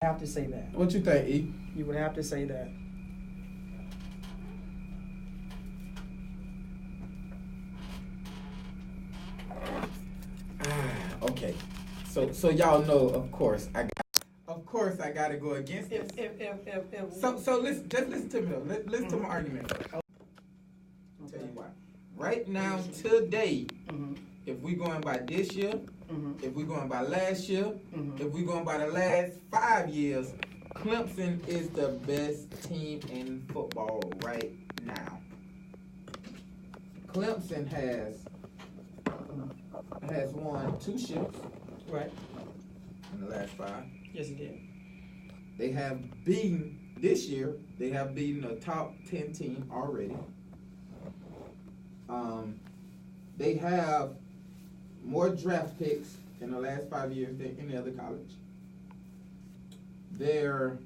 Have to say that. What you think, E? You would have to say that. Okay. So y'all know, of course, I gotta go against this. So listen, just listen to me though. Listen to my argument first. I'll tell you why. Right now, today, if we going by this year, if we going by last year, if we going by the last 5 years, Clemson is the best team in football right now. Clemson has won 2 ships. Right. In the last 5. Yes, it did. They have beaten, this year, they have beaten a top 10 team already. They have more draft picks in the last 5 years than any other college. They're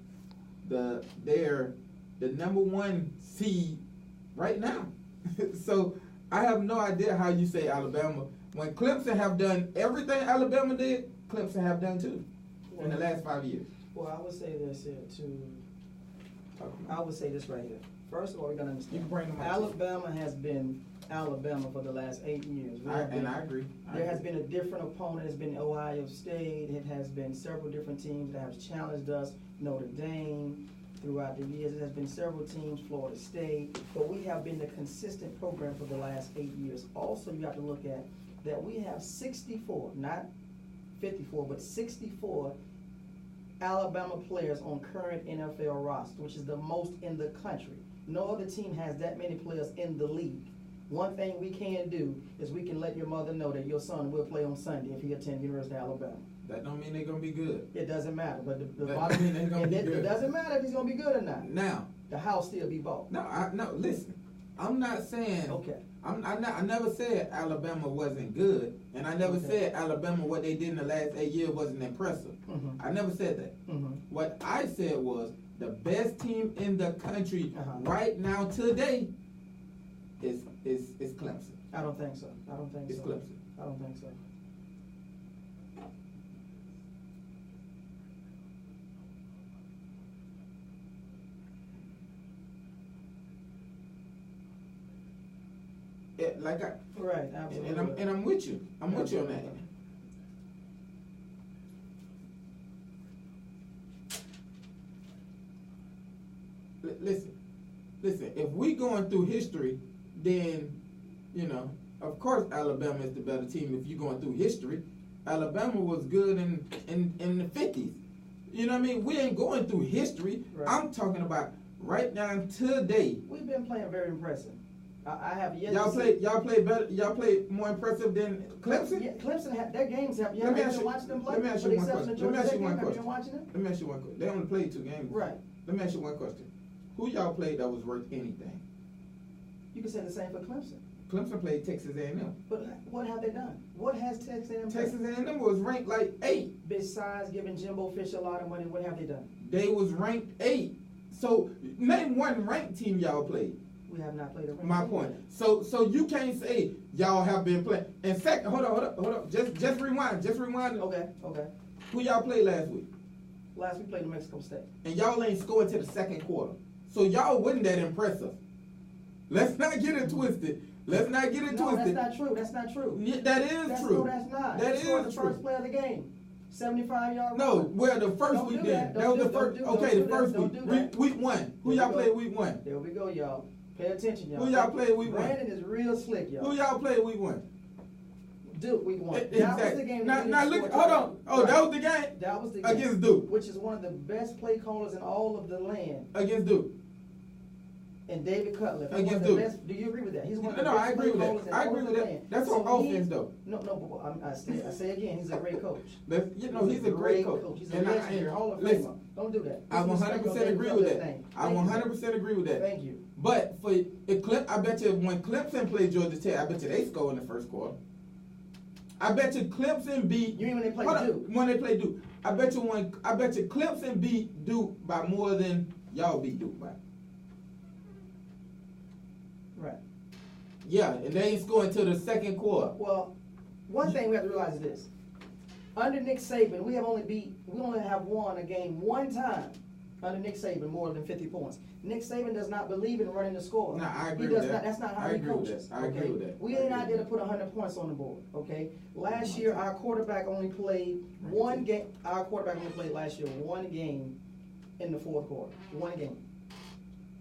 the number 1 seed right now. So I have no idea how you say Alabama. When Clemson have done everything Alabama did, Clemson have done too in the last 5 years. Well, I would say this here too. I would say this right here. First of all, we're gonna understand. Alabama has been Alabama for the last 8 years. I agree. There has been a different opponent. It's been Ohio State. It has been several different teams that have challenged us. Notre Dame. Throughout the years, it has been several teams, Florida State, but we have been the consistent program for the last 8 years. Also, you have to look at that we have 64, not 54, but 64 Alabama players on current NFL roster, which is the most in the country. No other team has that many players in the league. One thing we can do is we can let your mother know that your son will play on Sunday if he attends University of Alabama. That don't mean they're going to be good. It doesn't matter, but the bottom line, they're going to be good. It doesn't matter if he's going to be good or not. Now, the house still be bought. No, listen. I'm not saying. Okay. I never said Alabama wasn't good, and I never said Alabama what they did in the last 8 years wasn't impressive. I never said that. What I said was the best team in the country right now today is Clemson. I don't think so. It's Clemson. I don't think so. Right, absolutely. And I'm with you. I'm with you on that. Listen. If we going through history, then of course Alabama is the better team. If you're going through history, Alabama was good in the 50s. You know what I mean? We ain't going through history. Right. I'm talking about right now today. We've been playing very impressive. I have yet y'all play better. Y'all play more impressive than Clemson. Yeah, Clemson have their games. Have you ever watched them play? Let me ask you one question. Let me ask you one question. They only played 2 games. Right. Let me ask you one question. Who y'all played that was worth anything? You can say the same for Clemson. Clemson played Texas A&M. But what have they done? What has Texas A&M? Texas A&M was ranked like 8. Besides giving Jimbo Fisher a lot of money, what have they done? They was ranked 8. So name one ranked team y'all played. We have not played a ranked My team. point. So you can't say y'all have been playing. And second, hold up. Just rewind. Okay. Who y'all played last week? Last week played New Mexico State. And y'all ain't scored to the second quarter. So y'all wasn't that impressive. Let's not get it twisted. No, that's not true. Yeah, that is true. No, that's not. That is true. The first play of the game. 75-yard No, run. well, the first week then. That was the first. Okay, the first week. Week 1. Who y'all played week 1? There we go, y'all. Pay attention, y'all. Who y'all played week 1? Brandon is real slick, y'all. Who y'all played week 1? Duke week 1. Exactly. That was the game. Now look, hold on. Oh, right. That was the game? That was the game. Against Duke. Which is one of the best play callers in all of the land. Against Duke. And David Cutler. Against Duke. Best, do you agree with that? He's one of the best I agree with that. I agree with that. That's on offense, though. No, but I say again, he's a great coach. He's a great coach. He's a legendary Hall of Famer. Don't do that. I 100% agree with that. I 100% agree with that. Thank you. But I bet you when Clemson played Georgia Tech, I bet you they scored in the first quarter. I bet you Clemson beat. You mean when they played Duke? When they played Duke, I bet you Clemson beat Duke by more than y'all beat Duke by. Right. Yeah, and they ain't scoring until the second quarter. Well, one thing we have to realize is this. Under Nick Saban, we only have won a game one time under Nick Saban more than 50 points. Nick Saban does not believe in running the score. No, I agree he does with not. that. That's not how he coaches. I agree with that. We ain't out there to put 100 points on the board. Okay. Last year, our quarterback only played one game. Our quarterback only played last year one game in the fourth quarter. One game.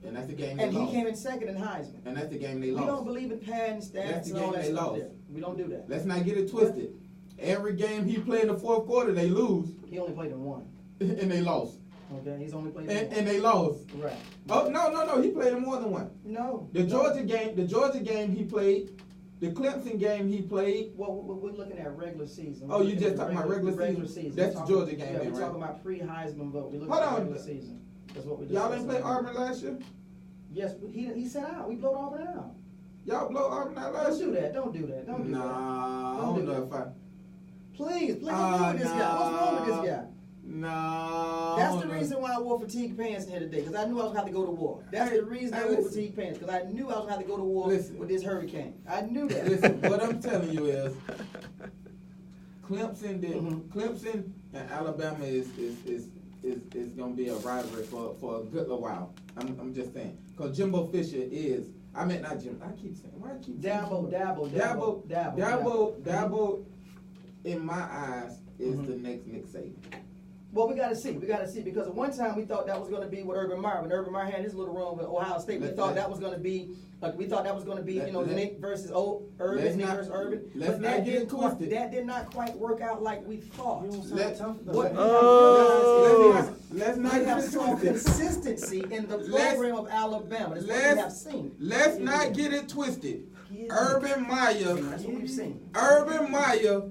And that's the game and he came in second in Heisman. And that's the game they lost. We don't believe in padding stats and all that stuff there. We don't do that. Let's not get it twisted. Every game he played in the fourth quarter, they lose. He only played in one. And they lost. Okay, he's only played in one. And they lost. Right. Oh, no, he played in more than one. No. The Georgia game he played. The Clemson game he played. Well, we're looking at regular season. Oh, you just talking about regular season? That's the Georgia game, yeah, then, we're right? talking about pre-Heisman vote. We're looking at regular season. That's what we Y'all didn't play Auburn last year? Yes, but he sat out. We blowed Auburn out. Y'all blow Auburn out last year? Don't do that. Don't do that. Nah, I don't know if I... Please, what's wrong with this guy? What's wrong with this guy? No. That's the reason why I wore fatigue pants in here today, because I knew I was going to have to go to war. That's the reason I wore fatigue pants, because I knew I was going to have to go to war with this hurricane. I knew that. Listen, what I'm telling you is, Clemson and Alabama is going to be a rivalry for a good little while. I'm just saying. Because Jimbo Fisher is, I mean, not Jim, I keep saying, why I keep saying Dabo, in my eyes, is the next Nick Saban. Well, we got to see. Because at one time we thought that was going to be with Urban Meyer. When Urban Meyer had his little run with Ohio State, we thought that was going to be, Nick versus Urban, Nick versus Urban. Let's not get it twisted. That did not quite work out like we thought. Let's not have some consistency in the program of Alabama. That's what we have seen. Let's not get it twisted. Urban Meyer. That's what we've seen. Urban Meyer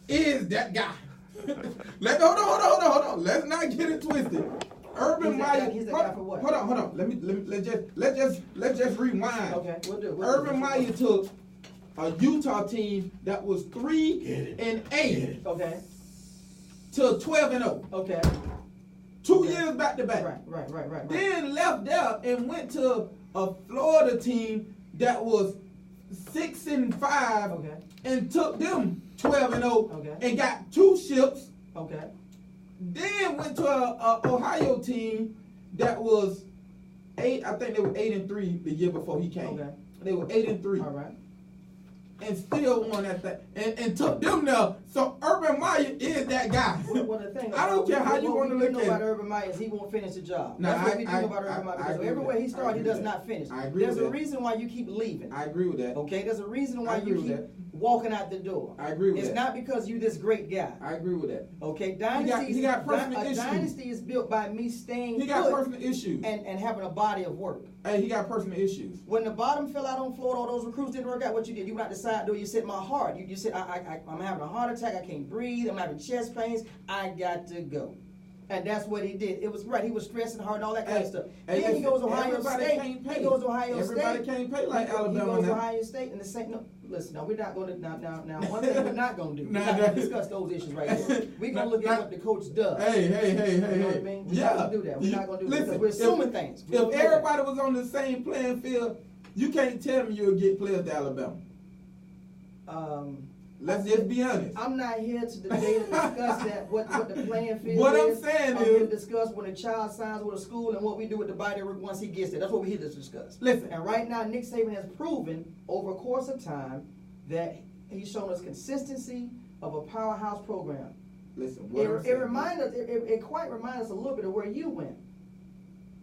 is that guy. Hold on. Let's not get it twisted. Urban Meyer. He's that guy for what? Hold on. Let's just rewind. Okay, we'll do. Urban Meyer took a Utah team that was 3-8. Okay. To 12-0. Okay. 2 years back to back. Right. Then left there and went to a Florida team that was 6-5. Okay. And took them 12-0. Okay. And got 2 ships. Okay. Then went to a Ohio team that was 8. I think they were 8-3 the year before he came. Okay. They were 8-3. All right. And still won that thing. And took them there. So Urban Meyer is that guy. Well, the thing I don't care how you want to look at it. About Urban Meyer is he won't finish the job. No, that's what we think about Urban Meyer. Because everywhere he starts, he does not finish. I agree with that. There's a reason why you keep leaving. I agree with that. Okay? There's a reason why you keep walking out the door. I agree with that. It's not because you're this great guy. I agree with that. Okay? He got personal issues. Dynasty is built by me staying He got personal issues. And having a body of work. Hey, he got personal issues. When the bottom fell out on Florida, all those recruits didn't work out, what you did? You went out the side door, you said, my heart. You said, I'm having a heart attack, I can't breathe, I'm having chest pains, I got to go. And that's what he did. It was right. He was stressing hard and all that kind of stuff. Then he goes to Ohio State. He goes to Ohio State. Everybody can't pay like Alabama. He goes to Ohio State and the same. No, listen. Now we're not going to. Now one thing we're not going to do. We're not going to discuss those issues right now. We're going to look at what the coach does. Hey. You know what I mean? We're not going to do that. We're not going to do that because we're assuming things. If everybody was on the same playing field, you can't tell me you'll get players to Alabama. Let's just be honest. I'm not here to today to discuss that what the playing field what is. I'm saying I'm here to discuss when a child signs with a school and what we do with the body once he gets there. That's what we're here to discuss. Listen. And right now, Nick Saban has proven over a course of time that he's shown us consistency of a powerhouse program. Listen. It quite reminds us a little bit of where you went.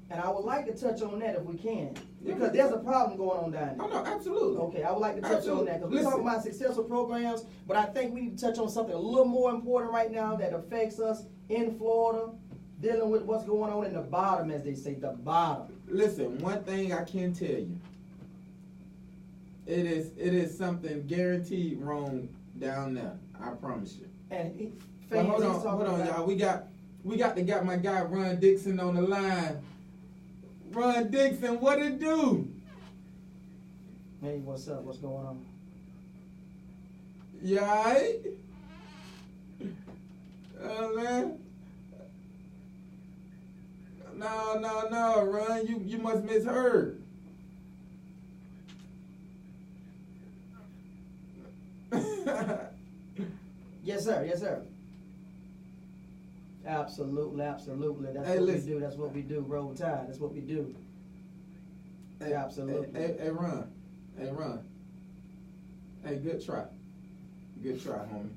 And I would like to touch on that if we can. Because there's a problem going on down there. Oh, no, absolutely. Okay, I would like to touch on that. Because we're talking about successful programs, but I think we need to touch on something a little more important right now that affects us in Florida, dealing with what's going on in the bottom, as they say, the bottom. Listen, one thing I can tell you. It is something guaranteed wrong down there. I promise you. And hold on, y'all. We got my guy Ron Dixon on the line. Ron Dixon, what it do? Hey, what's up? What's going on? You alright? Man. No, Ron, you must misheard. Yes, Yes, sir. Yes, sir. Absolutely. That's what we do. That's what we do. Roll Tide. That's what we do. Hey, absolutely. Hey, Ron. Hey, good try, homie.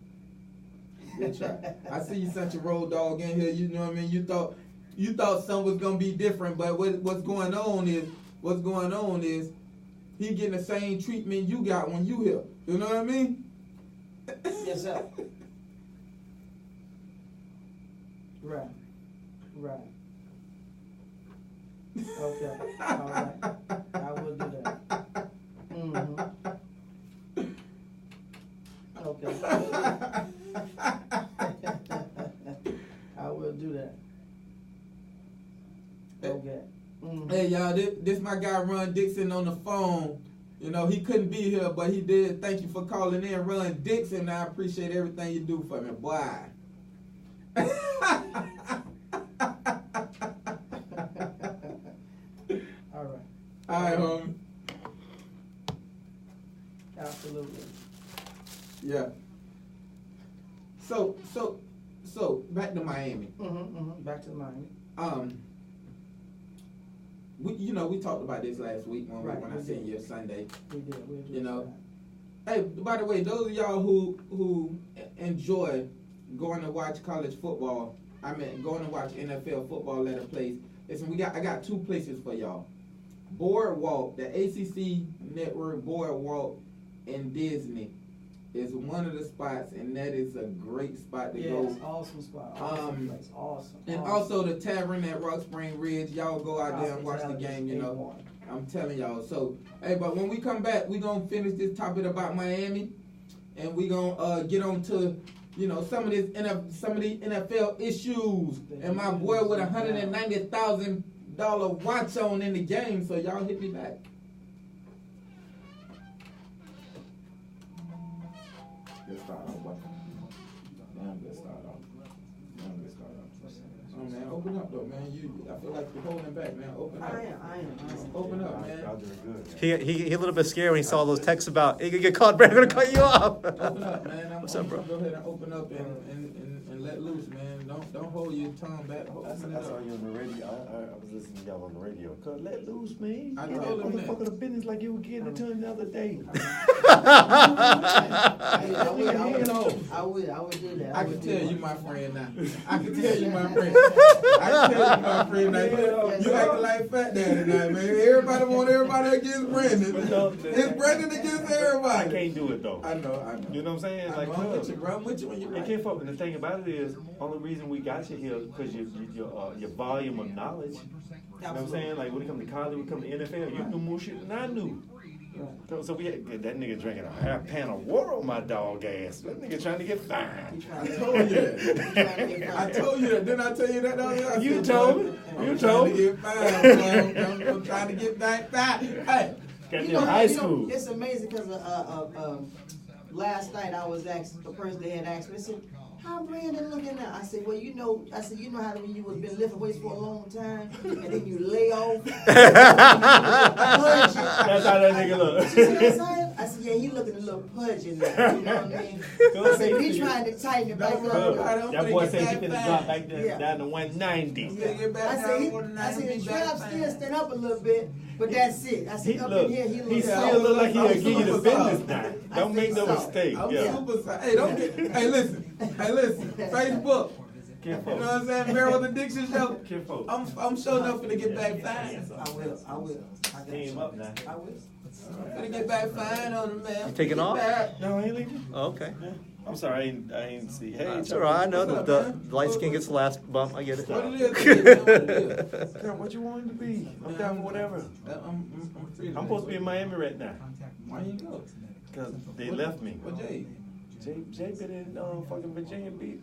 Good try. I see you sent your road dog in here. You know what I mean? You thought something was gonna be different, but what's going on is he getting the same treatment you got when you here. You know what I mean? Yes, sir. Right. Okay. All right. I will do that. Mm-hmm. Okay. I will do that. Okay. Mm-hmm. Hey y'all, this my guy Ron Dixon on the phone. You know, he couldn't be here, but he did. Thank you for calling in, Ron Dixon. I appreciate everything you do for me, boy. All right, homie. Absolutely. Yeah. So back to Miami. Back to Miami. We talked about this last week when I seen you Sunday. We did. You know. Hey, by the way, those of y'all who enjoy going to watch college football, going to watch NFL football at a place. Listen, I got two places for y'all. Boardwalk, the ACC Network Boardwalk in Disney is one of the spots, and that is a great spot to go. It's awesome spot. Awesome place. Awesome. And also the Tavern at Rock Spring Ridge. Y'all go out there and watch the game, you know. I'm telling y'all. So, hey, but when we come back, we're going to finish this topic about Miami, and we're going to get on to, you know, some of the NFL issues. And my boy with $190,000 watch on in the game, so y'all hit me back. Good start off, boy. Damn good start off. Oh man, open up though, man. I feel like you're holding back, man. Open up. I am. Open up, man. He a little bit scared when he saw those texts about, "Hey, you get caught, bro. I'm gonna cut you off." Open up, man. What's up, bro? Go ahead and open up and let loose, man. Don't hold your tongue back. I saw you on the radio. I was listening to y'all on the radio. Cause let loose, man. I Get that told him that. motherfucker the business like you were getting it to him the other day. I would do that. I can tell you, my friend, now. I can tell you, my friend. Now. You acting like Fat Daddy now, man. Everybody want everybody against Brandon. It's Brandon against everybody. I can't do it though. I know. You know what I'm saying? I'm with you, bro. I'm with you when you're right. can't fuck. And the thing about it is, only reason we got you here because your volume of knowledge. You know what I'm saying? Like when it comes to college, when it comes to NFL, you knew more shit than I knew. So we had that nigga drinking a half pan of water on my dog ass. That nigga trying to get fined. I told you that. Didn't I tell you that? You told me. I'm trying to get fined. I'm trying to get back fat. Hey. Got you in high school. It's amazing because last night I was asked, the person that had asked me, I said, "How Brandon looking now?" I said, "Well, you know how when you was been lifting weights for a long time and then you lay off." That's how that nigga look. I said, "Yeah, he looking a little pudgy now." You know what I mean? I said, "We trying to tighten it back up." That boy said he finna drop back down to 190. I said, "The trap still stand up a little bit, but that's it." I said, "Up in here, he still look like he'll give you the business now. Don't make no mistake. Hey, listen. Facebook. You know what I'm saying? Meriweather Dixon show. I'm showing up for to get back fine. I will. I Came up now. I will. I'm gonna get back fine on him, man. You taking off? No, I ain't leaving. Oh, okay. Yeah. I'm sorry, I ain't see. Hey, It's all right. I know that the light skin gets the last bump. I get it. What it is? What you want it to be? I'm down for whatever. I'm free. I'm supposed to be in Miami right now. Why you go? Because they left me. What Jay? Jay been in fucking Virginia Beach.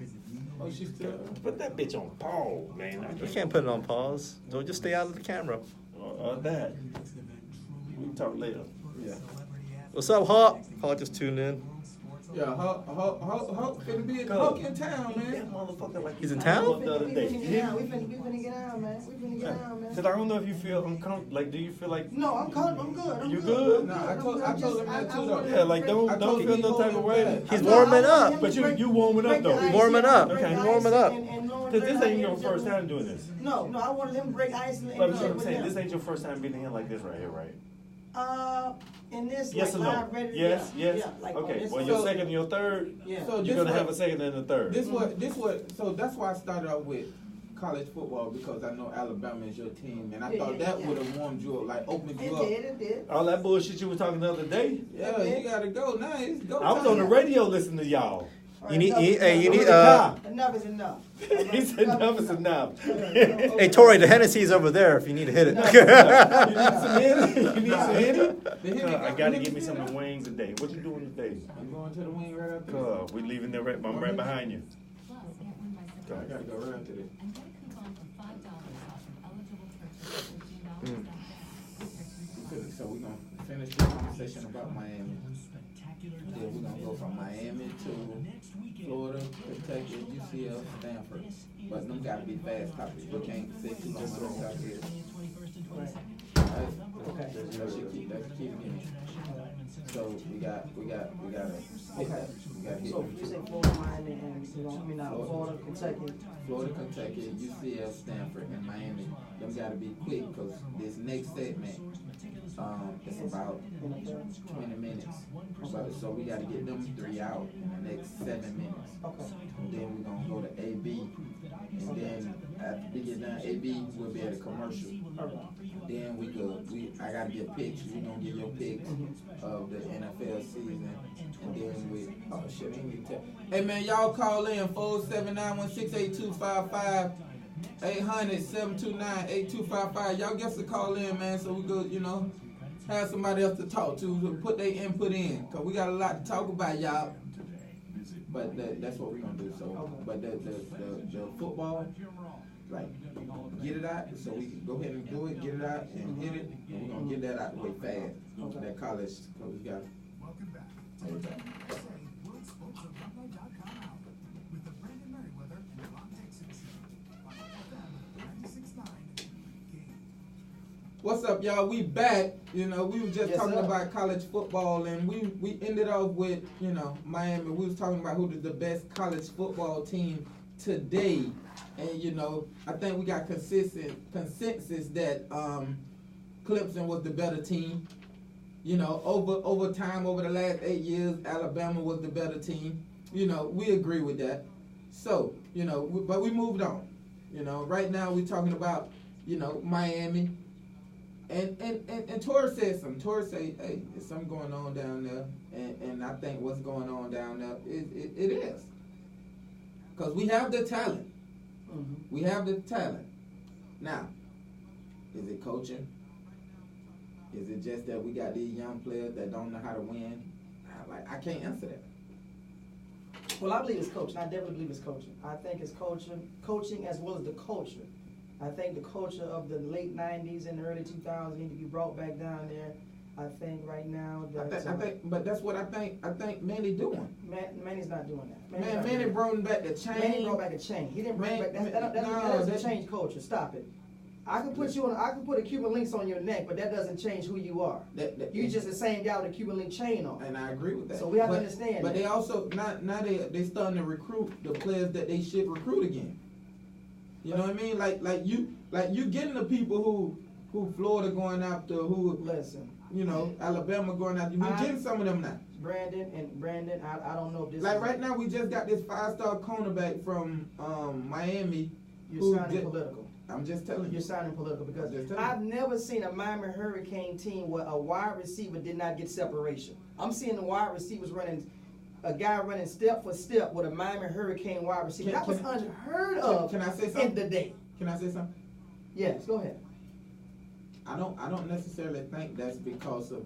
Oh, she's still. Put that bitch on pause, man. You can't put it on pause. Don't just stay out of the camera. That. We can talk later. Yeah. What's up, Hawk? Hawk just tuned in. Yeah, Hulk finna be Hulk in town, man. That motherfucker like He's in town? We finna get out, man. We finna get out, man. Because I don't know if you feel uncomfortable. Like, do you feel like... No, I'm good. You good? Nah, I told him that too, though. Yeah, like, don't feel no type of way. He's warming up. But you warming up, though. He's warming up. Okay. He's warming up. Because this ain't your first time doing this. No, I wanted him to break ice. But I'm saying, this ain't your first time being in here like this right here, right? In this, Yes like, or no? live ready, Yes. yeah, like, Okay, this well, one. your second and your third, Yeah. So you're going to have a second and a third. This what. So that's why I started out with college football, because I know Alabama is your team, and I thought that would have warmed you up, like opened you up. It did. All that bullshit you was talking the other day. Yeah, you gotta go now. It's go I was time. on the radio listening to y'all. You need, Enough is enough. He said enough is enough. hey, Tory, the Hennessy's over there if you need to hit it. You need some Henny? You need some Henny? The Henny I got to give me some of the Wingzz today. What you doing today? I'm going to the wing right after this. We leaving there. I'm right behind you. I gotta go right after this. So we're gonna finish the conversation about Miami. Then we're gonna go from Miami to Florida, Kentucky, UCF, Stanford. But them gotta be fast topics. We can't sit too long on those topics. Alright? Okay. Let's keep getting. So we got So you say Florida, Miami, and Florida, Kentucky. Florida, Kentucky, UCF, Stanford, and Miami. Them gotta be quick because this next segment, it's about 20 minutes. So we gotta get them 3 out in the next 7 minutes. Okay. And then we're gonna go to AB. And then after we get done AB, we'll be at a commercial. Then I gotta get picks. We're gonna get your picks of the NFL season. And then I ain't even tell. Hey man, y'all call in 479-168-255, 800-729-8255. Y'all get to call in, man, so we go, have somebody else to talk to put their input in. Cause we got a lot to talk about, y'all. But that's what we're gonna do. So, but the football, like, get it out. So we can go ahead and do it, get it out and hit it. And we're gonna get that out the way fast. That college, cause we got. What's up, y'all? We back. We were just talking about college football, and we ended off with, Miami. We was talking about who is the best college football team today. And, I think we got consensus that Clemson was the better team. Over time, over the last 8 years, Alabama was the better team. We agree with that. So, but we moved on. Right now we're talking about, Miami. And Tory said something. Tory said, hey, there's something going on down there. And I think what's going on down there, it is. Because we have the talent. Mm-hmm. We have the talent. Now, is it coaching? Is it just that we got these young players that don't know how to win? I can't answer that. Well, I believe it's coaching. I definitely believe it's coaching. I think it's coaching as well as the culture. I think the culture of the late 90s and early 2000s need to be brought back down there. I think right now that... but that's what I think Manny doing. Manny's not doing that. Manny brought back the chain. Manny brought back a chain. He didn't bring back... That doesn't change culture. Stop it. I can put a Cuban links on your neck, but that doesn't change who you are. You're just the same guy with a Cuban link chain on. And I agree with that. So we have to understand. But they also now they starting to recruit the players that they should recruit again. You know what I mean? Like you getting the people who Florida going after, who listen. Alabama going after. You getting some of them now. Brandon, I don't know if this. Right now we just got this 5-star cornerback from Miami. You're sounding political. I'm just telling you. You're sounding political because I've never seen a Miami Hurricane team where a wide receiver did not get separation. I'm seeing the wide receivers a guy running step for step with a Miami Hurricane wide receiver. That was unheard of. Can I say something? In the day. Can I say something? Yes, go ahead. I don't necessarily think that's because of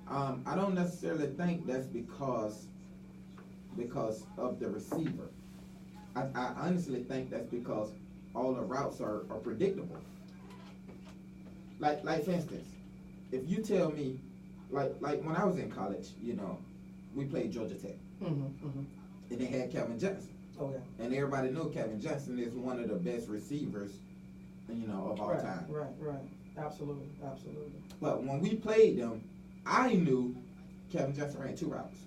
I don't necessarily think that's because of the receiver. I honestly think that's because all the routes are predictable. Like for instance, if you tell me, like when I was in college, we played Georgia Tech. And they had Calvin Johnson. Okay. And everybody know Calvin Johnson is one of the best receivers, of all time. Right. Absolutely. But when we played them, I knew Calvin Johnson ran 2 routes.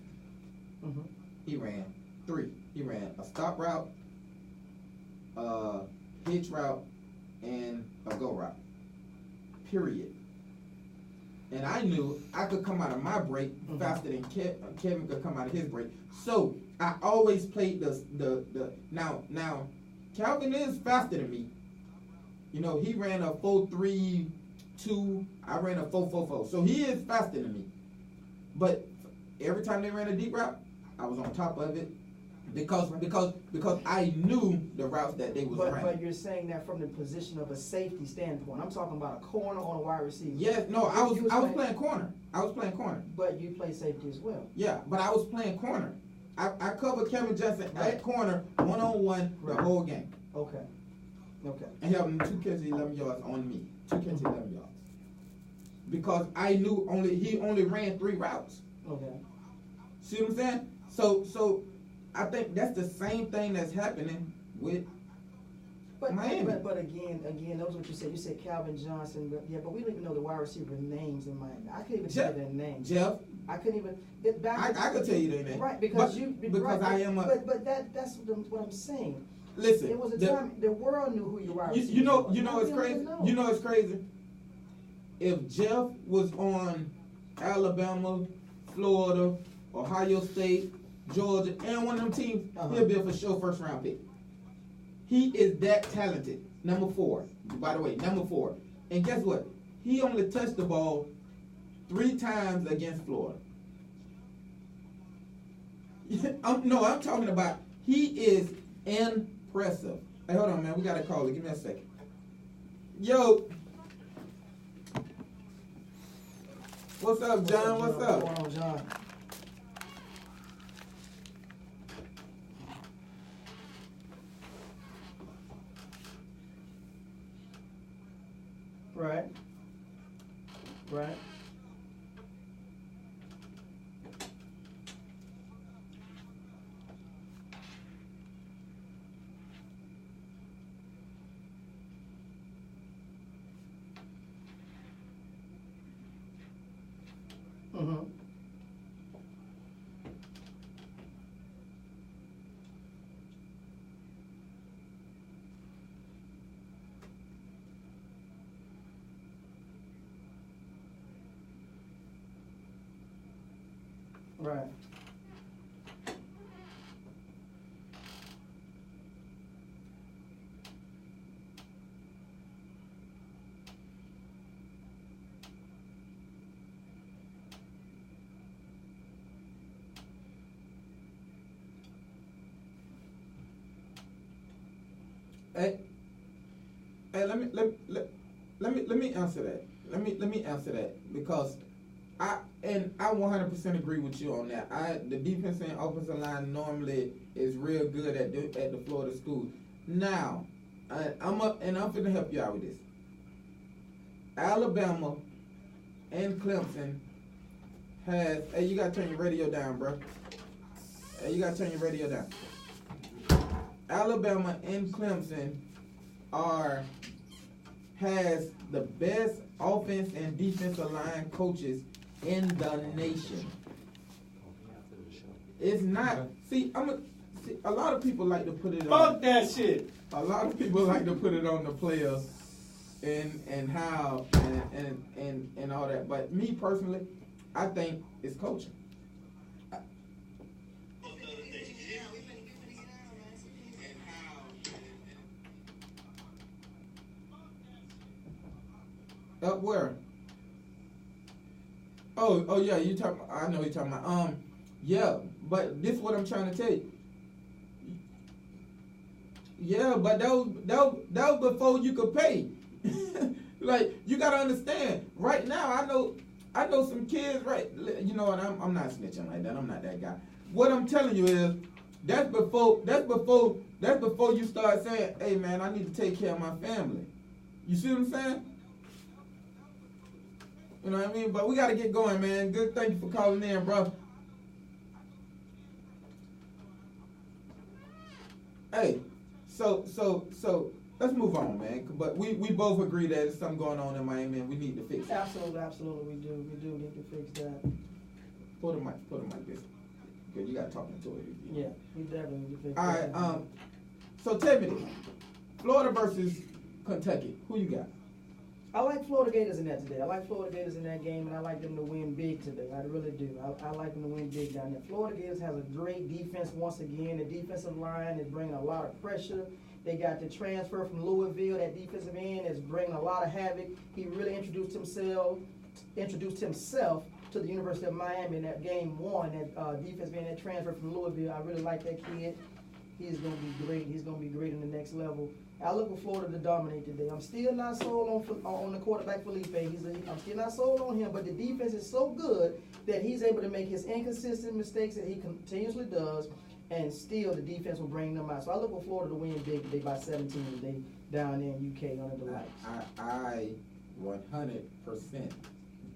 He ran 3. He ran a stop route, a hitch route, and a go route. Period. And I knew I could come out of my break faster than Kevin could come out of his break. So I always played the now Calvin is faster than me. He ran a 4.32. I ran a 4.44. So he is faster than me. But every time they ran a deep route, I was on top of it because I knew the routes that they was running. But you're saying that from the position of a safety standpoint. I'm talking about a corner on a wide receiver. Yes, no, I was playing corner. I was playing corner. But you play safety as well. Yeah, but I was playing corner. I covered Kevin Johnson at corner, 1-on-1 the whole game. Okay. And he had 2 catches, 11 yards on me. 2 catches, 11 yards. Because I knew he only ran 3 routes. Okay. See what I'm saying? So I think that's the same thing that's happening with Miami. But again, that's what you said. You said Calvin Johnson, but we don't even know the wide receiver names in Miami. I couldn't even tell you their names. Jeff. I couldn't even get back. I could tell you their name. Right, because I am a. But that's what I'm saying. Listen, it was a time the world knew who your wide receiver was. You know it's crazy. You know it's crazy. If Jeff was on Alabama, Florida, Ohio State, Georgia, and one of them teams, he'll be a for sure first round pick. He is that talented. Number 4. By the way, number 4. And guess what? He only touched the ball 3 times against Florida. I'm talking about he is impressive. Hey, hold on, man. We got a caller. Give me a second. Yo. What's up, John? What's up? What's going on, John? Right. Right. Hey, let me answer that. Let me answer that because I 100% agree with you on that. The defense and offensive line normally is real good at the Florida schools. Now, I'm finna help you out with this. Alabama and Clemson has. Hey, you gotta turn your radio down, bro. Hey, you gotta turn your radio down. Alabama and Clemson has the best offense and defensive line coaches in the nation. It's not. See, a lot of people like to put it on. Fuck that shit. A lot of people like to put it on the players and how and all that. But me personally, I think it's coaching. Up where? Oh yeah, you talking? I know you're talking about. Yeah, but this is what I'm trying to tell you. Yeah, but that was before you could pay. Like, you gotta understand. Right now, I know some kids. Right, you know what? I'm not snitching like that. I'm not that guy. What I'm telling you is, that's before you start saying, "Hey man, I need to take care of my family." You see what I'm saying? You know what I mean? But we got to get going, man. Good. Thank you for calling in, bro. Hey, so let's move on, man. But we both agree that there's something going on in Miami and we need to fix it. Absolutely, we do need to fix that. Put a mic this. Good, you got talking to it. Yeah, we definitely need to fix All that. right, so tell me this. Florida versus Kentucky. Who you got? I like Florida Gators in that today. I like Florida Gators in that game, and I like them to win big today. I really do. I like them to win big down there. Florida Gators has a great defense once again. The defensive line is bringing a lot of pressure. They got the transfer from Louisville. That defensive end is bringing a lot of havoc. He really introduced himself to the University of Miami in that game one. That defensive end that transfer from Louisville. I really like that kid. He's going to be great. He's going to be great in the next level. I look for Florida to dominate today. I'm still not sold on the quarterback Felipe. I'm still not sold on him, but the defense is so good that he's able to make his inconsistent mistakes that he continuously does, and still the defense will bring them out. So I look for Florida to win big today by 17 today down there in UK under the lights. I 100%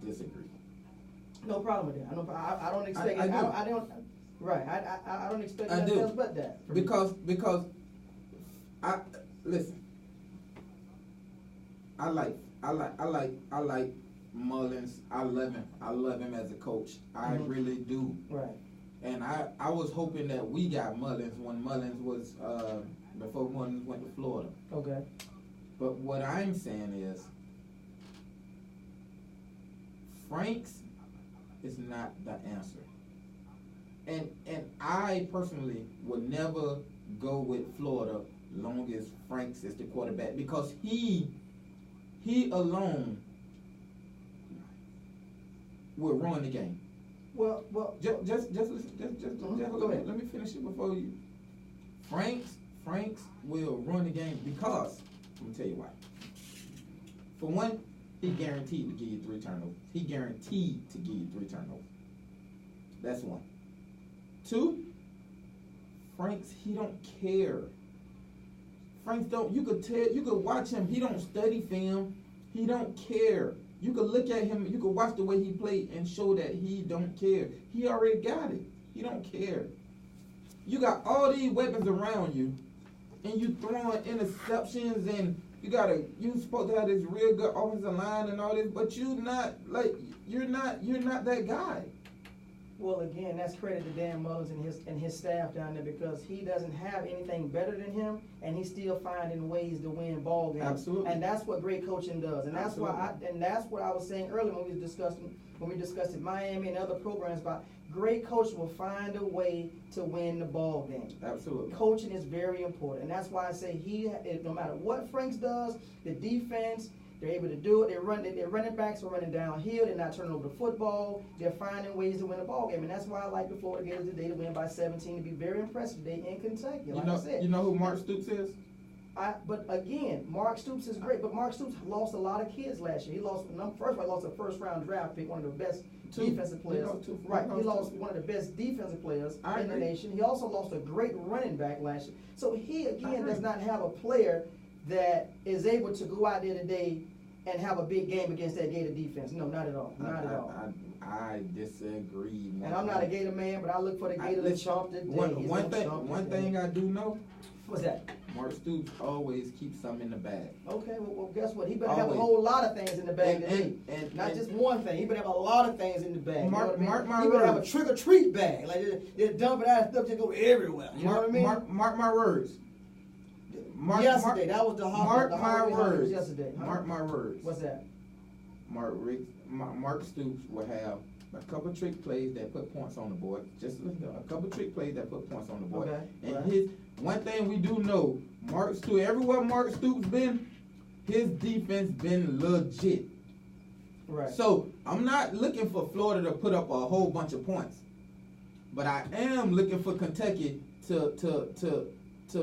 disagree. No problem with that. I don't expect. I don't. Right. I don't expect nothing else but that. Because listen. I like Mullins. I love him as a coach. I really do. Right. And I was hoping that we got Mullins when Mullins was before Mullins went to Florida. Okay. But what I'm saying is Franks is not the answer. And I personally would never go with Florida long as Franks is the quarterback, because he alone will ruin the game. Well, just go ahead. Let me finish it before you. Franks will run the game because, let me tell you why. For one, he guaranteed to give you 3 turnovers. He guaranteed to give you 3 turnovers. That's one. 2, Franks, he don't care. Franks don't, you could watch him, he don't study film, he don't care. You could look at him, you could watch the way he played and show that he don't care. He already got it. He don't care. You got all these weapons around you, and you throwing interceptions, and you supposed to have this real good offensive line and all this, but you're not that guy. Well, again, that's credit to Dan Mullins and his staff down there, because he doesn't have anything better than him, and he's still finding ways to win ball games. Absolutely. And that's what great coaching does. And that's that's what I was saying earlier when we discussed it, Miami and other programs, about great coach will find a way to win the ball game. Absolutely. Coaching is very important, and that's why I say no matter what Franks does, the defense, they're able to do it. Their running backs are running downhill. They're not turning over the football. They're finding ways to win a ball game, and that's why I like the Florida Gators today to win by 17, to be very impressive today in Kentucky. Like I said, you know who Mark Stoops is? But again, Mark Stoops is great, but Mark Stoops lost a lot of kids last year. He lost a first-round draft pick, one of the best defensive players. He lost one of the best defensive players in the nation. He also lost a great running back last year. So he, again, does not have a player that is able to go out there today and have a big game against that Gator defense. No, not at all. Not at all. I disagree. And I'm not a Gator man, but I look for the Gator to chomp today. One thing I do know. What's that? Mark Stoops always keeps something in the bag. Okay, well guess what? He better have a whole lot of things in the bag today. Not just one thing. He better have a lot of things in the bag. Mark my words. He better have a trick-or-treat bag. Like, they dump it out and stuff just go everywhere. You know what I mean? Mark my words. Yesterday, that was the Mark my words. Yesterday. Mark my words. What's that? Mark Stoops will have a couple trick plays that put points on the board. Just listen to a couple trick plays that put points on the board. Okay. And one thing we do know, Mark Stoops, everywhere Mark Stoops been, his defense been legit. Right. So I'm not looking for Florida to put up a whole bunch of points, but I am looking for Kentucky to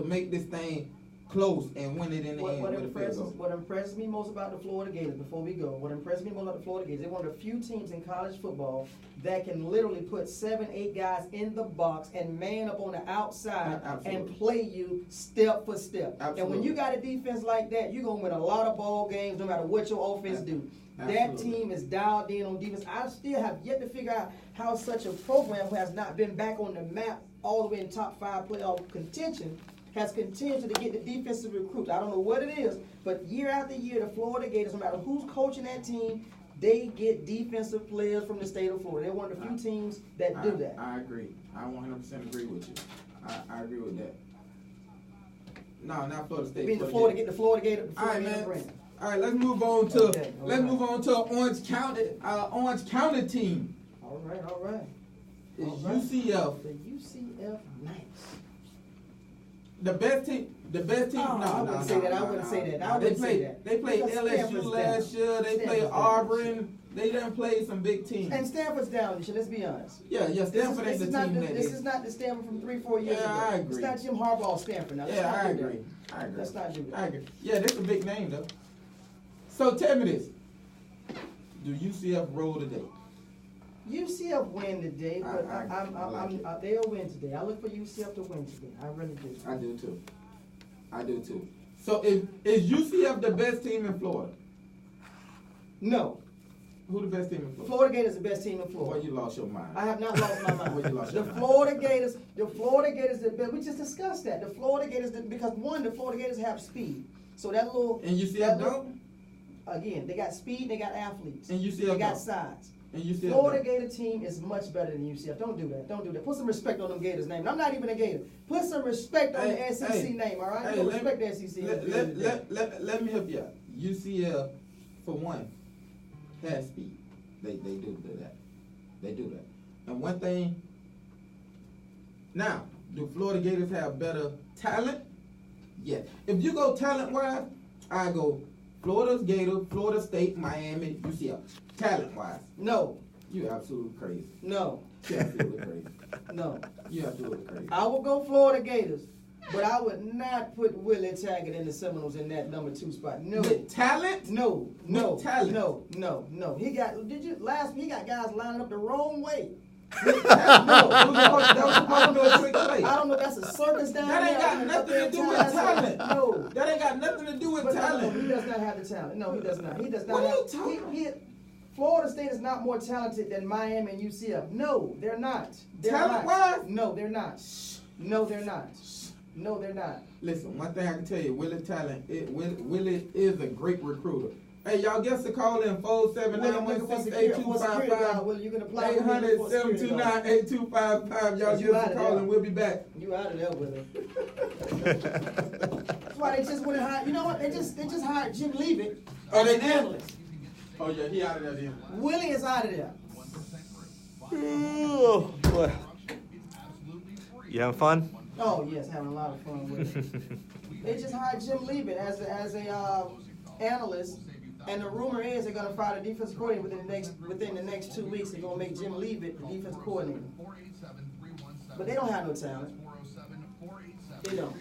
make this thing close and win it in the end with a field goal. What impresses me most about the Florida Gators, before we go, what impresses me most about the Florida Gators, they're one of the few teams in college football that can literally put 7-8 guys in the box and man up on the outside and play you step for step. Absolutely. And when you got a defense like that, you're going to win a lot of ball games no matter what your offense do. That team is dialed in on defense. I still have yet to figure out how such a program who has not been back on the map all the way in top 5 playoff contention, has continued to get the defensive recruits. I don't know what it is, but year after year, the Florida Gators, no matter who's coaching that team, they get defensive players from the state of Florida. They're one of the few teams that do that. I agree. I 100% agree with you. I agree with that. No, not Florida State. Being the Florida Gator. All right, man. All right, let's move on to Orange County team. All right. It's UCF. The UCF Knights. The best team. I wouldn't say that. They played LSU last year. They played Auburn. They done played some big teams. And Stanford's down this year, let's be honest. Yeah, Stanford ain't the team that this is not the Stanford from 3-4 years ago. I agree. It's not Jim Harbaugh's Stanford now. I agree. Let's not do that. I agree. Yeah, that's a big name though. So tell me this: do UCF roll today? UCF win today, but they'll win today. I look for UCF to win today. I really do. I do too. So is UCF the best team in Florida? No. Who the best team in Florida? Florida Gators the best team in Florida. Boy, you lost your mind. I have not lost my mind. Boy, you lost your mind. Florida Gators, we just discussed that. The Florida Gators, because one, the Florida Gators have speed. So that little... And UCF don't? Again, they got speed, they got athletes. And UCF They got don't? size. And UCF Florida don't? Gator team is much better than UCF. Don't do that. Put some respect on them Gators' name. I'm not even a Gator. Put some respect on the SEC name, all right? Respect the SEC. Let me help you out. UCF, for one, has speed. They do that. They do that. And one thing, now, do Florida Gators have better talent? Yes. If you go talent-wise, I go Florida Gators, Florida State, Miami, UCF. Talent-wise. No. You absolutely crazy. No. You absolutely crazy. No. You absolutely crazy. I will go Florida Gators, but I would not put Willie Taggart and the Seminoles in that number 2 spot. No. With talent? No. With talent? No. He got guys lining up the wrong way. That was supposed to be a trick play. I don't know if that's a circus down there. That ain't got nothing to do with talent. No. That ain't got nothing to do with talent. No, he does not have the talent. No, he does not. He does not What have. are you talking Florida State is not more talented than Miami and UCF. No, they're not. Talent-wise? No, they're not. No, they're not. No, they're not. Listen, one thing I can tell you, Willie is a great recruiter. Hey, y'all guess the call in 479168255. Well, you can apply 800-729-8255. Y'all give us a call and we'll be back. You out of there with it. That's why they just went and hired. You know what? They just hired Jim Leavitt as an analyst. Oh yeah, he out of there then. Willie is out of there. Oh, boy. You having fun? Oh yes, having a lot of fun with it. They just hired Jim Leavitt as a analyst, and the rumor is they're going to fire the defensive coordinator within the next 2 weeks. They're going to make Jim Leavitt the defensive coordinator. But they don't have no talent. They don't.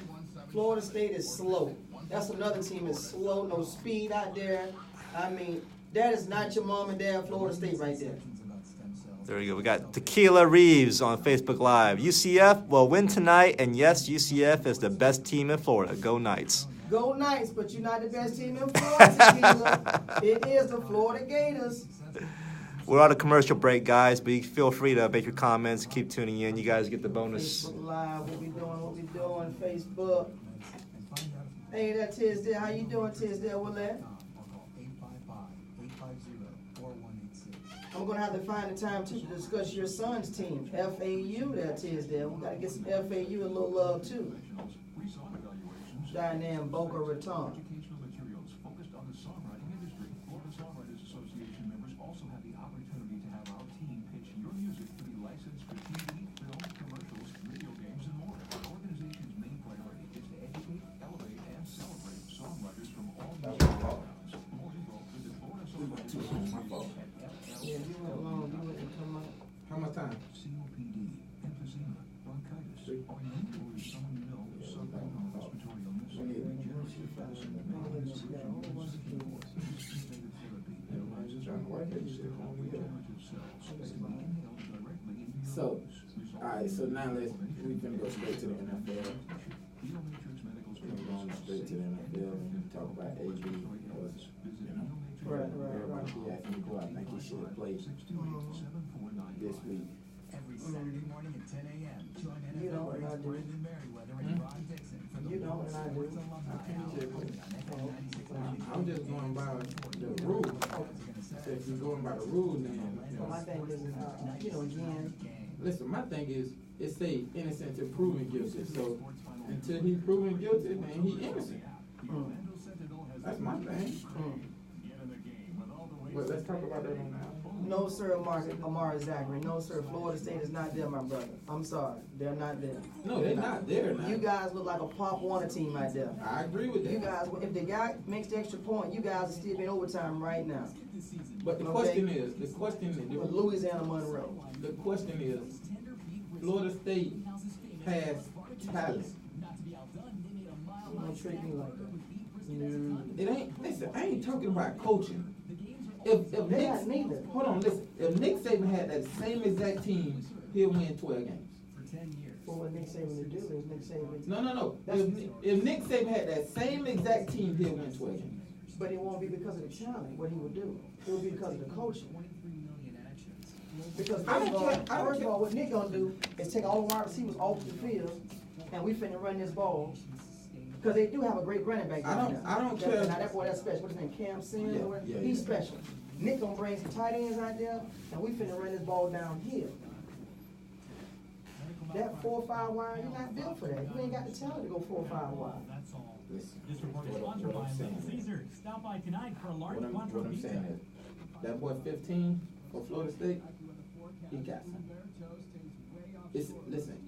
Florida State is slow. That's another team that's slow, no speed out there. I mean, that is not your mom and dad Florida State right there. There we go. We got Tequila Reeves on Facebook Live. UCF will win tonight, and yes, UCF is the best team in Florida. Go Knights. Go Knights, but you're not the best team in Florida, Tequila. It is the Florida Gators. We're on a commercial break, guys, but you feel free to make your comments. Keep tuning in. You guys get the bonus. Facebook Live, what we doing, Facebook. Hey, that's Tisdale. How you doing, Tisdale? What that? I'm going to have to find the time to discuss your son's team, FAU, there, Tisdale. We got to get some FAU a little love, too. Down there in Boca Raton. Educational materials focused on the songwriting industry. Florida Songwriters Association members also have the opportunity to have our team pitch your music to be licensed for TV, film, commercials, video games, and more. Our organization's main priority is to educate, elevate, and celebrate songwriters from all music backgrounds. More info, visit Florida Songwriters Association at Yeah, you went long. You wouldn't come up. How much time? COPD, emphysema, bronchitis, or you or someone you know suffering from respiratory illness. So, alright, so now we can go straight to the NFL. We're going straight to the NFL and talk about AB because, everybody be asking me who I think he should play this week. Every Saturday morning at 10 a.m. Join You know NFL what I greats do. Meriweather and Dixon for the You don't, and I do. I'm just going by the rules. If you're going by the rules, then Well, my thing is, again, listen. My thing is, it say innocent until proven guilty. So until he's proven guilty, then he innocent. That's my thing. Well, let's talk about that on now. no, sir, Amari Zachary. No, sir, Florida State is not there, my brother. I'm sorry. They're not there. No, they're not there now. You guys look like a Pop Warner team out there. I agree with that. You guys, if the guy makes the extra point, you guys are still in overtime right now. But the question is, With Louisiana Monroe. the question is, Florida State has talent. Don't treat me like that. No. It ain't. Listen, I ain't talking about coaching. If They Nick, got neither. hold on, listen. If Nick Saban had that same exact team, he'll win 12 games. Well, what Nick Saban to do is Nick Saban. No. If Nick Saban had that same exact team, he'll win 12 games. But it won't be because of the talent, what he would do. It will be because of the coaching. Because I don't care. first of all, what Nick gonna do is take all the wide receivers off the field, and we finna run this ball. Because they do have a great running back. I don't care. Now that boy, that's special. What's his name? Cam Sims? Yeah. He's special. Nick gonna bring some tight ends out there, and we finna run this ball downhill. That 4-5 wide, you're not built for that. You ain't got the talent to go 4-5 wide. Listen, This report is sponsored by Little Caesar. Stop by tonight for a large what quattro I'm pizza. saying is, that boy 15 for Florida State, he got some.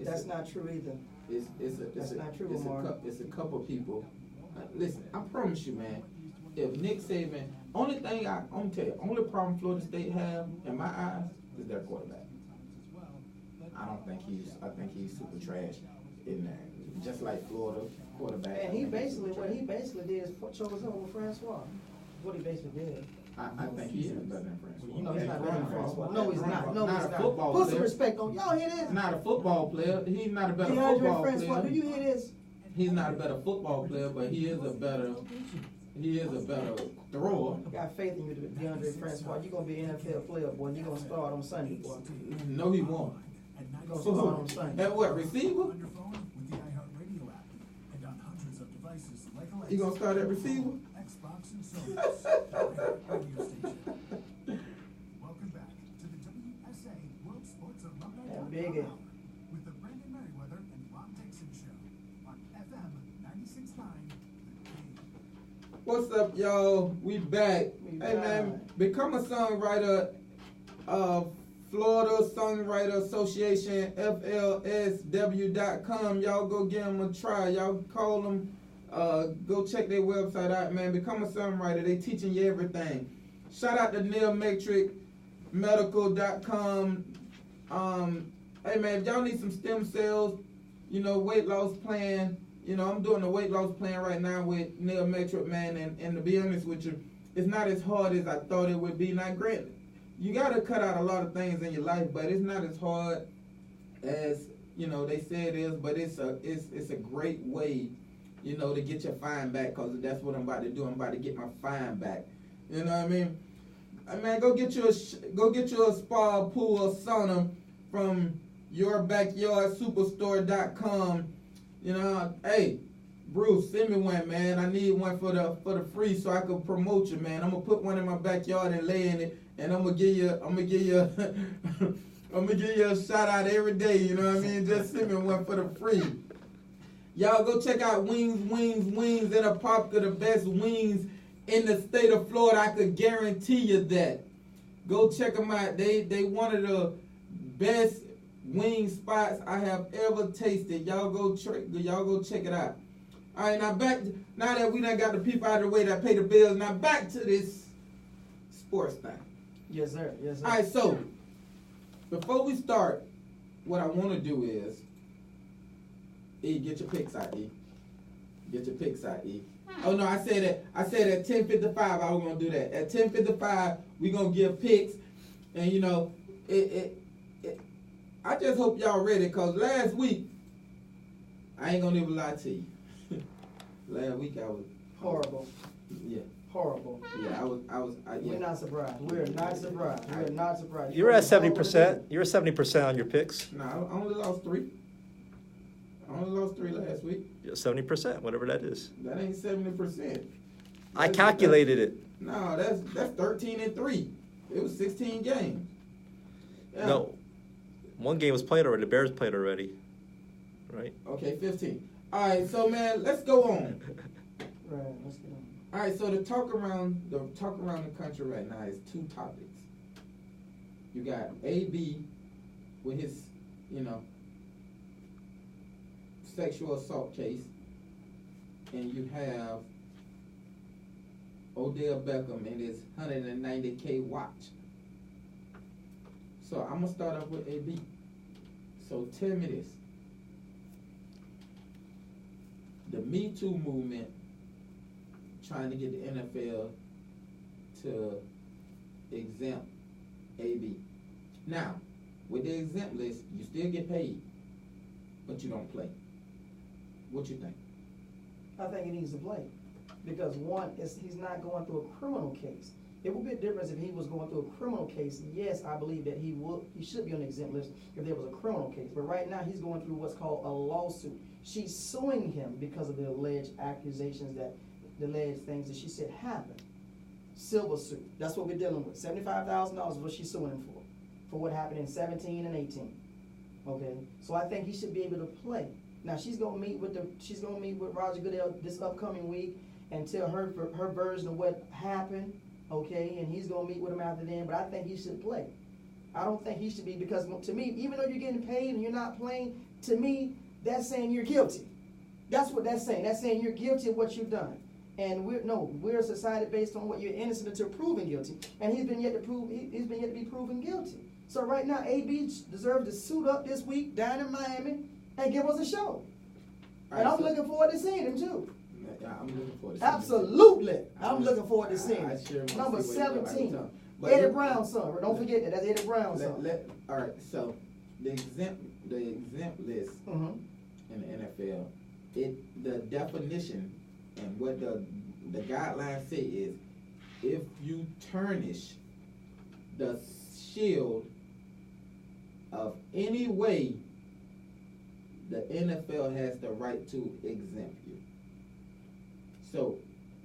That's not true either. That's not true, Omar. It's a couple people. Listen, I promise you, man. If Nick Saban, only thing I'm gonna tell you, only problem Florida State have in my eyes is their quarterback. I think he's super trash in there, just like Florida quarterback. And what he basically did is chose over Francois. What he basically did. I think he is better than Francois. No, he's not better than Francois. No, he's not. No, Not he's a not. football Put some player. respect on. Y'all hear this? Not a football player. He's not a better DeAndre football Francois, do player. you hear this? He's not a better football player, but he is a better thrower. I got faith in you, DeAndre Francois. You're gonna be an NFL player, boy. You're gonna start on Sunday, boy. No, he won't. You're gonna start on Sunday. And what, receiver? On your phone with the iHeartRadio app and on hundreds of devices like Alexa, He gonna start at receiver? Xbox, and Sonos. iHeartRadio station. Welcome back to the WSA World Sports Alumni That big Hour with the Brandon Meriweather and Ron Dixon Show on FM 96.9. What's up, y'all? We back. We Hey, man, back. become a songwriter of Florida Songwriter Association, FLSW.com. Y'all go give them a try. Y'all call them. Go check their website out, man. Become a songwriter. They teaching you everything. Shout out to NeilMetricMedical.com. Hey, man, if y'all need some stem cells, weight loss plan, I'm doing a weight loss plan right now with Neil Metric, man, and to be honest with you, it's not as hard as I thought it would be. Now, granted, you got to cut out a lot of things in your life, but it's not as hard as, they say it is, but it's a great way, to get your fine back, because that's what I'm about to do. I'm about to get my fine back. You know what I mean? Man, go get you a spa, pool, or sauna from yourbackyardsuperstore.com. Hey, Bruce, send me one, man. I need one for the free so I can promote you, man. I'm gonna put one in my backyard and lay in it, and I'm gonna give you a shout out every day. You know what I mean? Just send me one for the free. Y'all go check out Wingzz in a Popka, the best wings in the state of Florida. I could guarantee you that. Go check them out. They one of the best wing spots I have ever tasted. Y'all go check it out. All right, now that we done got the people out of the way that pay the bills, now back to this sports thing. Yes, sir. Yes, sir. All right, so before we start, what I want to do is, get your picks out, E. Get your picks out, E. Oh no, I said at 10:55 I was gonna do that. At 10:55 we gonna give picks, and I just hope y'all ready, cause last week I ain't gonna even lie to you. Last week I was Horrible. Yeah. Horrible. Yeah, I was. We're not surprised. We're not surprised. We're not surprised. You were at 70%. You were 70% on your picks. No, I only lost 3. I Only lost 3 last week. 70%, whatever that is. That ain't 70%. I calculated it. No, that's 13-3. It was 16 games. Yeah. No, one game was played already. The Bears played already, right? Okay, 15. All right, so man, let's go on. Right, let's get on. All right, so the talk around the country right now is 2 topics. You got AB with his, sexual assault case, and you have Odell Beckham and his 190K watch. So I'm gonna start off with AB. So tell me this: the Me Too movement trying to get the NFL to exempt AB. Now, with the exempt list, you still get paid, but you don't play. What you think? I think he needs to play. Because one, he's not going through a criminal case. It would be a difference if he was going through a criminal case. Yes, I believe that he should be on the exempt list if there was a criminal case. But right now he's going through what's called a lawsuit. She's suing him because of the alleged accusations the alleged things that she said happened. Civil suit. That's what we're dealing with. $75,000 is what she's suing him for what happened in 17 and 18. Okay, so I think he should be able to play. Now she's gonna meet with Roger Goodell this upcoming week and tell her version of what happened. Okay, and he's gonna meet with him after then. But I think he should play. I don't think he should be, because to me, even though you're getting paid and you're not playing, to me that's saying you're guilty. That's what that's saying. That's saying you're guilty of what you've done. And we're a society based on what you're innocent until proven guilty, and he's been yet to be proven guilty. So right now, AB deserves to suit up this week down in Miami and give us a show. And I'm looking forward to seeing him too. I'm looking forward to seeing him. Absolutely, I'm looking forward to seeing him. Sure Number 17, like Eddie Brown's son. Don't forget that. That's Eddie Brown's son. All right, so the exempt list in the NFL, the definition and what the guidelines say is, if you tarnish the shield of any way, the NFL has the right to exempt you. So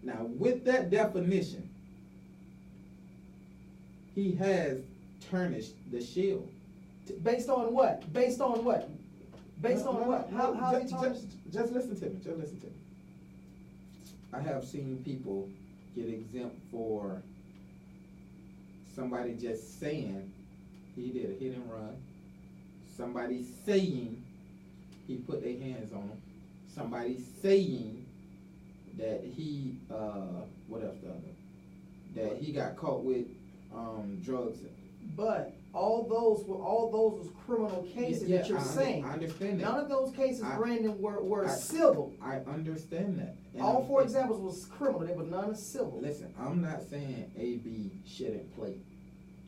now with that definition, he has tarnished the shield. Based on what? Based on what? Based on what? How he tarnished? Just listen to me. Just listen to me. I have seen people get exempt for somebody just saying he did a hit and run, somebody saying he put their hands on him, somebody saying that he what else the other? That he got caught with drugs. But all those was criminal cases that you're saying. I understand that. None of those cases, Brandon, were civil. I understand that. And all 4 examples was criminal. They were none civil. Listen, I'm not saying AB shouldn't play.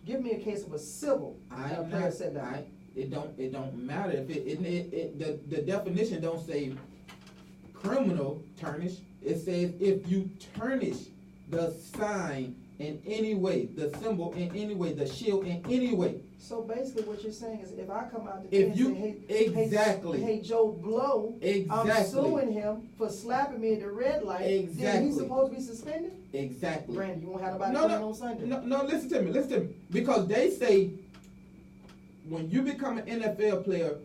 Give me a case of a civil player said that. It don't matter if the definition don't say criminal tarnish. It says if you tarnish the sign in any way, the symbol in any way, the shield in any way. So basically, what you're saying is, if I come out if you and say, hey Joe Blow, I'm suing him for slapping me at the red light. Then he's supposed to be suspended. Exactly. Brandon, you won't have nobody playing on Sunday. No, listen to me. Because they say when you become an NFL player,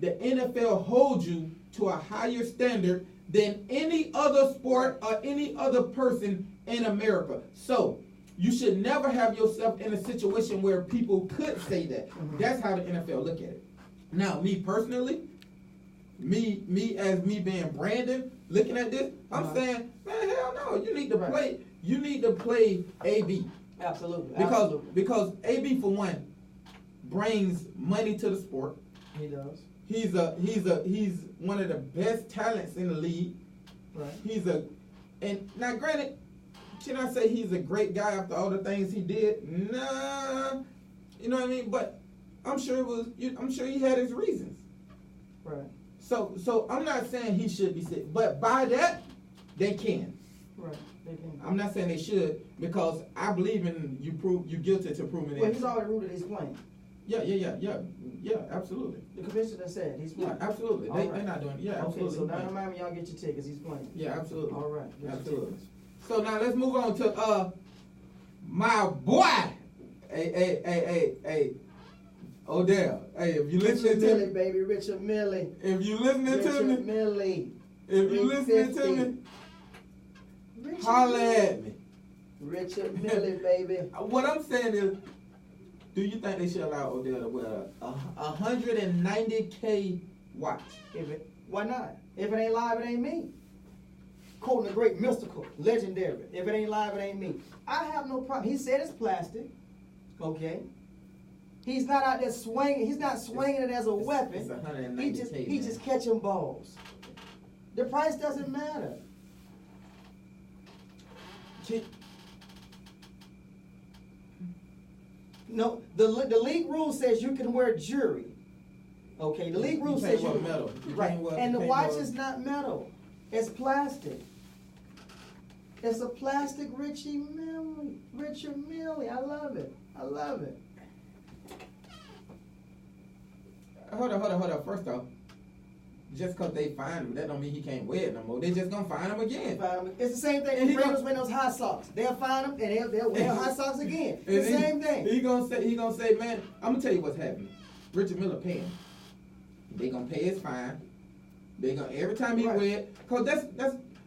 the NFL holds you to a higher standard than any other sport or any other person in America. So you should never have yourself in a situation where people could say that. Mm-hmm. That's how the NFL look at it. Now, me personally, me as me being Brandon, looking at this, I'm saying, man, hell no, you need to play. You need to play AB. Absolutely. Because AB, for one, brings money to the sport. He does. He's one of the best talents in the league. Right. And now granted, should I say he's a great guy after all the things he did? Nah. You know what I mean? But I'm sure he had his reasons. Right. So I'm not saying he should be sick, but by that they can. Right. They can. I'm not saying they should, because I believe in you guilty to proving it. Well, he's already ruled that he's playing. Yeah, absolutely. The commissioner said he's playing. Yeah, absolutely. All They're right. not doing. Yeah, Okay, absolutely. so down in Miami, y'all get your tickets. He's playing. Yeah, absolutely. All right, get your Absolutely. tickets. So now let's move on to my boy. Hey, Odell. Hey, if you listening Richard to Millie, me, baby, Richard Millie. if you listening to Richard me, Millie. if you listening to me, Richard holla Millie. at me. Richard Millie, baby. What I'm saying is, do you think they should allow Odell to wear a 190K watch? Why not? If it ain't live, it ain't me. Quoting the great mystical, legendary. If it ain't live, it ain't me. I have no problem. He said it's plastic. Okay. He's not out there swinging. He's not swinging it as a weapon. It's 190K. He just catching balls. The price doesn't matter. No, the league rule says you can wear jewelry. Okay, the league rule says you wear metal. Right, and the watch is not metal. It's plastic. It's a plastic Richard Millie. I love it. I love it. Hold on. First off, just because they find him, that don't mean he can't wear it no more. They just gonna find him again. It's the same thing. The Ravens wear those hot socks. They'll find them and they'll wear hot socks again. The same thing. He gonna say, man, I'm gonna tell you what's happening. Richard Miller paying. They gonna pay his fine. They gonna every time he wear it, cause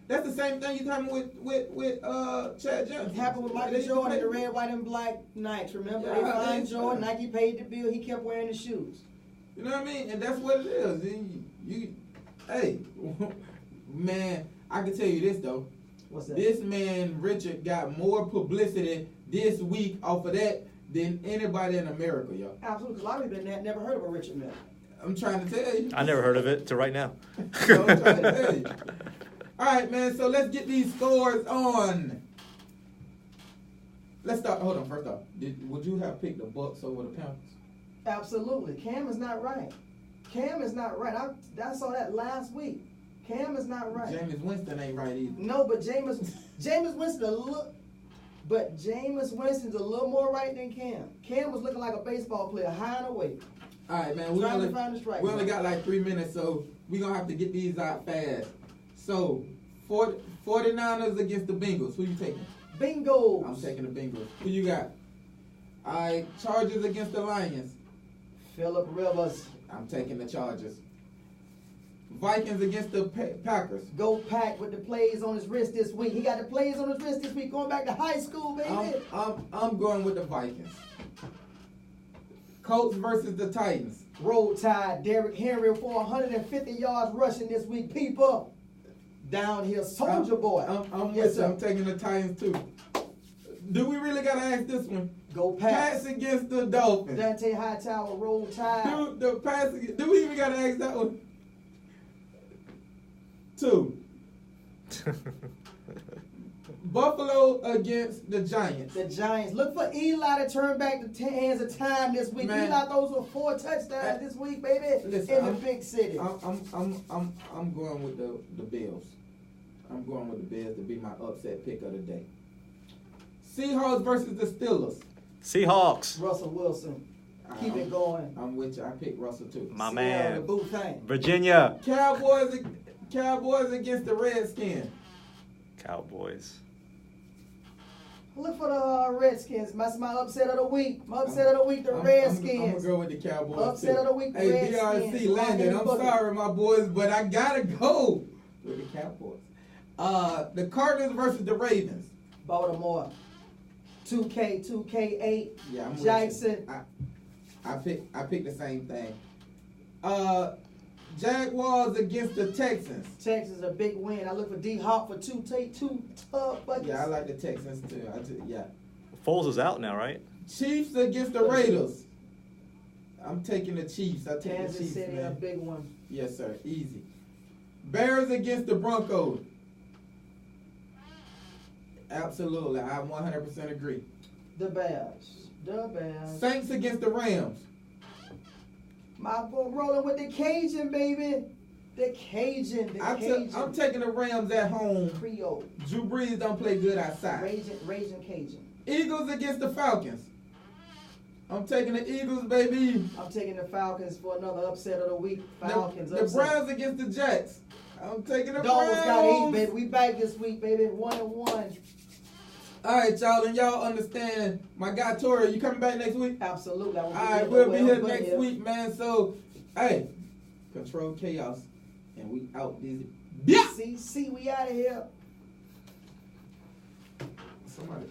that's the same thing you talking with Chad Johnson. It happened with Michael Jordan at the red, white, and black nights. Remember, they fined Jordan. Nike paid the bill. He kept wearing the shoes. You know what I mean? And that's what it is. Hey, man, I can tell you this though. What's that? This man Richard got more publicity this week off of that than anybody in America, y'all. Absolutely. A lot of people never heard of a Richard Miller. I'm trying to tell you. I never heard of it till right now. So I'm trying to tell you. All right, man. So let's get these scores on. Let's start. Hold on. First off, would you have picked the Bucks over the Panthers? Absolutely. Cam is not right. Cam is not right. I saw that last week. Cam is not right. Jameis Winston ain't right either. No, but Jameis Winston Jameis Winston's a little more right than Cam. Cam was looking like a baseball player, high and away. All right, man. We only got like 3 minutes, so we're going to have to get these out fast. So, 49ers against the Bengals. Who you taking? Bengals. I'm taking the Bengals. Who you got? All right, Chargers against the Lions. Phillip Rivers. I'm taking the Chargers. Vikings against the Packers. Go Pack with the plays on his wrist this week. He got the plays on his wrist this week, going back to high school, baby. I'm going with the Vikings. Colts versus the Titans. Roll Tide. Derrick Henry for 150 yards rushing this week. People. Down here, Soldier Boy. I'm with you. I'm taking the Titans too. Do we really got to ask this one? Go Pats. Pats against the Dolphins. Dante Hightower, Roll Tide. The Pats. Do we even got to ask that one? 2. Buffalo against the Giants. The Giants. Look for Eli to turn back the hands of time this week. Man. Eli throws for 4 touchdowns this week, baby. Listen, in the big city. I'm going with the Bills. I'm going with the Bills to be my upset pick of the day. Seahawks versus the Steelers. Seahawks. Russell Wilson. Keep it going. I'm with you. I picked Russell too. My Sierra, man. the Boo thing. Virginia. Cowboys against the Redskins. Cowboys. Look for the Redskins. That's my upset of the week. My upset of the week, the Redskins. I'm going to go with the Cowboys Upset too. of the week, the Hey, Redskins. DRC Landon, I'm sorry, my boys, but I got to go with the Cowboys. The Cardinals versus the Ravens. Baltimore. 2K8. Yeah, I'm Jackson. I picked the same thing. Jaguars against the Texans. Texans a big win. I look for D Hop for two tough buckets. Yeah, I like the Texans too. Yeah. Foles is out now, right? Chiefs against the Raiders. I'm taking the Chiefs. I take the Kansas Chiefs, City, man. a big one. Yes, sir. Easy. Bears against the Broncos. Absolutely. I 100% agree. The Bears. Saints against the Rams. My boy rolling with the Cajun, baby. The Cajun. I'm taking the Rams at home. Creole. Drew Brees don't play good outside. Raging Cajun. Eagles against the Falcons. I'm taking the Eagles, baby. I'm taking the Falcons for another upset of the week. Falcons The upset. Browns against the Jets. I'm taking the Dogs Browns. got 8, baby. We back this week, baby. 1-1. All right, y'all, and y'all understand. My guy Tory, you coming back next week? Absolutely. All right, we'll be here next week, man. So, hey, control chaos, and we out this. Yeah. See, we out of here. Somebody.